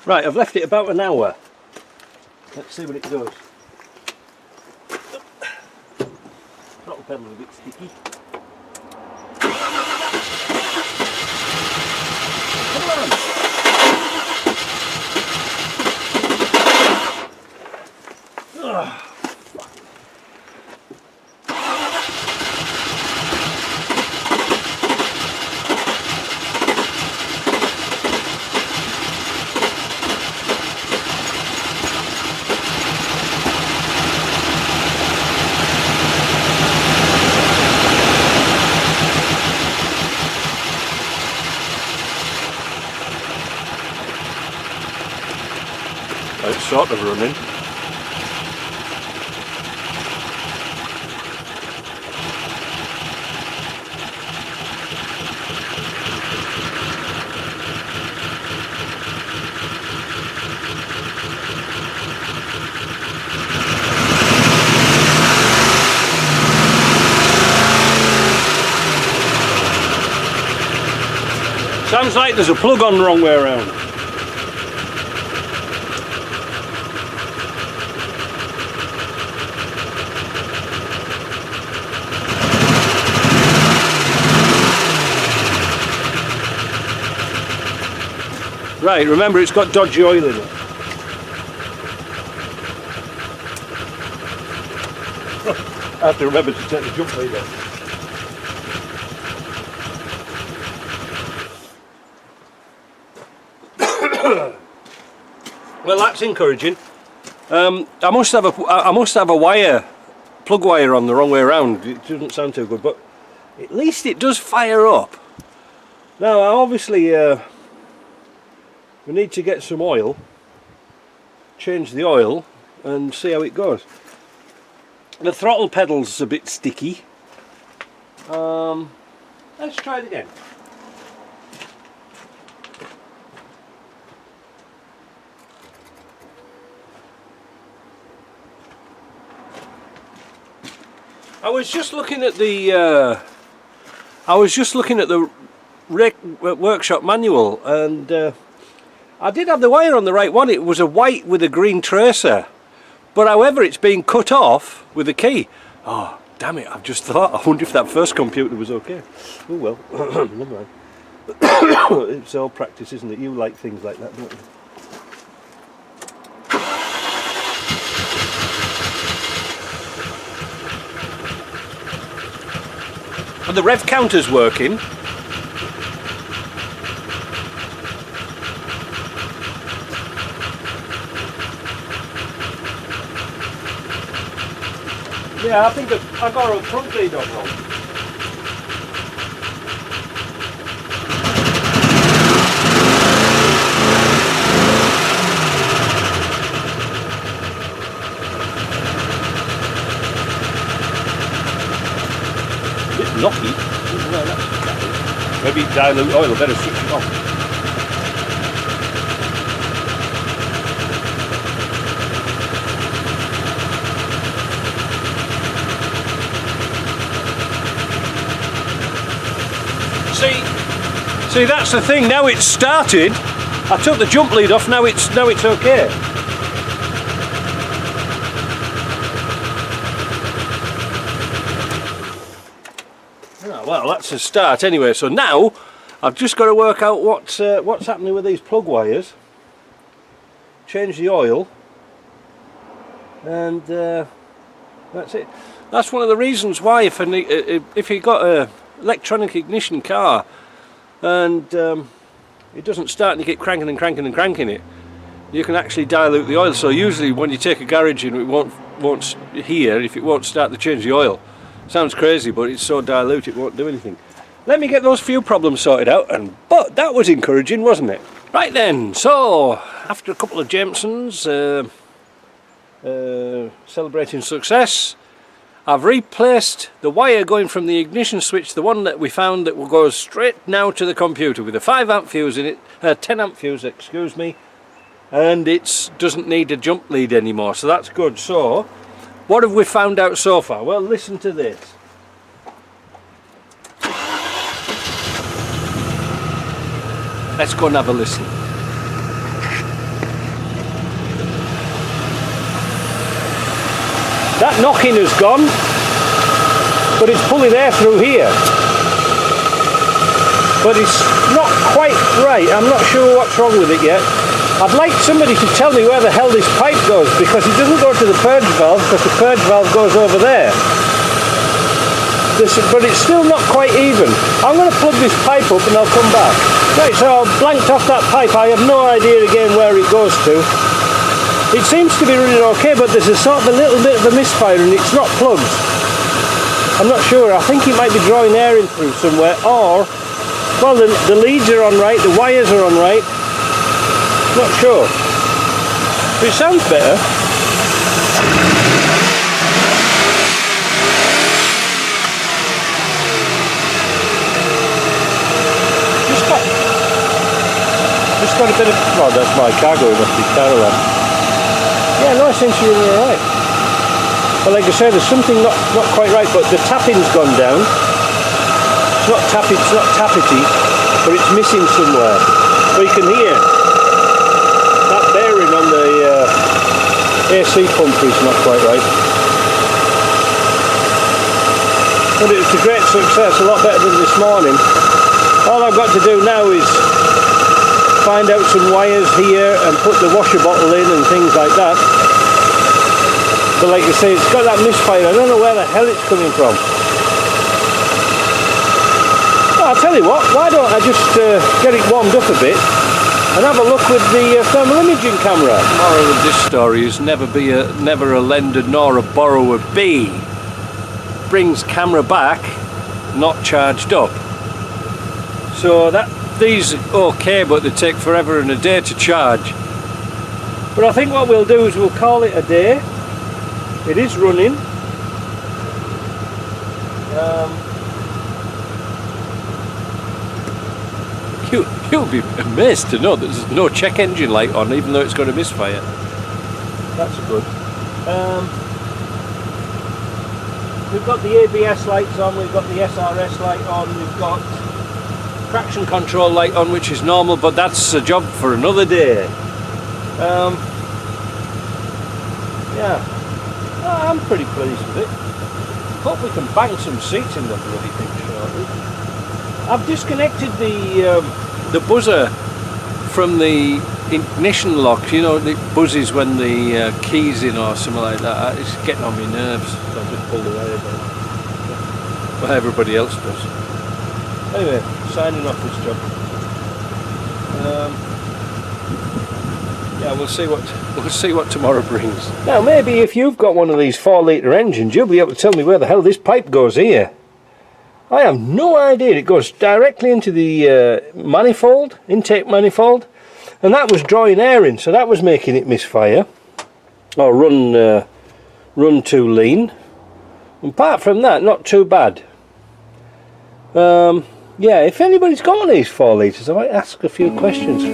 Right, I've left it about an hour. Let's see what it does. Throttle pedal's a bit sticky. Come on! Ugh. It's sort of running. Sounds like there's a plug on the wrong way around. Right, remember it's got dodgy oil in it. I have to remember to take the jump lead off. Well, that's encouraging. I must have a wire, plug wire on the wrong way around. It doesn't sound too good, but at least it does fire up. Now, obviously, we need to get some oil, change the oil, and see how it goes. The throttle pedal's a bit sticky. Let's try it again. I was just looking at the workshop manual, and I did have the wire on the right one. It was a white with a green tracer, but however it's been cut off with a key. Oh damn it, I've just thought, I wonder if that first computer was okay. Oh well, never mind. It's all practice, isn't it? You like things like that, don't you? And the rev counter's working. Yeah, I think I got a front lead on wrong. Knocky. Maybe dilute oil, better switch it off. See that's the thing, now it's started. I took the jump lead off, now it's okay. Well, that's a start anyway. So now I've just got to work out what's happening with these plug wires. Change the oil, and that's it. That's one of the reasons why if you've got a electronic ignition car and it doesn't start and you keep cranking and cranking and cranking it, you can actually dilute the oil. So usually when you take a garage in, it won't here if it won't start to change the oil. Sounds crazy, but it's so dilute it won't do anything. Let me get those few problems sorted out, but that was encouraging, wasn't it? Right then, so after a couple of Jamesons celebrating success, I've replaced the wire going from the ignition switch, the one that we found that will go straight now to the computer, with a 5 amp fuse in it, 10 amp fuse, excuse me, and it doesn't need a jump lead anymore, so that's good. So what have we found out so far? Well, listen to this. Let's go and have a listen. That knocking has gone, but it's pulling air through here. But it's not quite right. I'm not sure what's wrong with it yet. I'd like somebody to tell me where the hell this pipe goes, because it doesn't go to the purge valve, because the purge valve goes over there. But it's still not quite even. I'm going to plug this pipe up and I'll come back. Right, so I've blanked off that pipe. I have no idea again where it goes to. It seems to be running okay, but there's a sort of a little bit of a misfire and it's not plugged. I'm not sure. I think it might be drawing air in through somewhere, or, well, the leads are on right, the wires are on right. Not sure. But it sounds better. Just got a bit of, oh, that's my car going off the car alarm. Yeah, no, it seems to be alright. But like I said, there's something not quite right, but the tapping's gone down. It's not tappity, but it's missing somewhere. But you can hear that bearing on the AC pump is not quite right. But it's a great success, a lot better than this morning. All I've got to do now is find out some wires here and put the washer bottle in and things like that. But like I say, it's got that misfire. I don't know where the hell it's coming from. Well, I'll tell you what, why don't I just get it warmed up a bit and have a look with the thermal imaging camera. The moral of this story is never a lender nor a borrower be. Brings camera back, not charged up. So these are okay, but they take forever and a day to charge. But I think what we'll do is we'll call it a day. It is running. You'll be amazed to know that there's no check engine light on, even though it's got a misfire. That's good. We've got the ABS lights on, we've got the SRS light on, we've got traction control light on, which is normal, but that's a job for another day. Yeah, I'm pretty pleased with it. Hope we can bang some seats in the bloody thing shortly. I've disconnected the buzzer from the ignition lock. You know, it buzzes when the key's in or something like that. It's getting on my nerves, so I just pulled the wire down. Well, everybody else does. Anyway, signing off this job. Yeah, we'll see what tomorrow brings. Now, maybe if you've got one of these 4-litre engines, you'll be able to tell me where the hell this pipe goes here. I have no idea. It goes directly into the manifold, intake manifold, and that was drawing air in, so that was making it misfire or run too lean. Apart from that, not too bad. Yeah, if anybody's got one of these 4 litres, I might ask a few questions.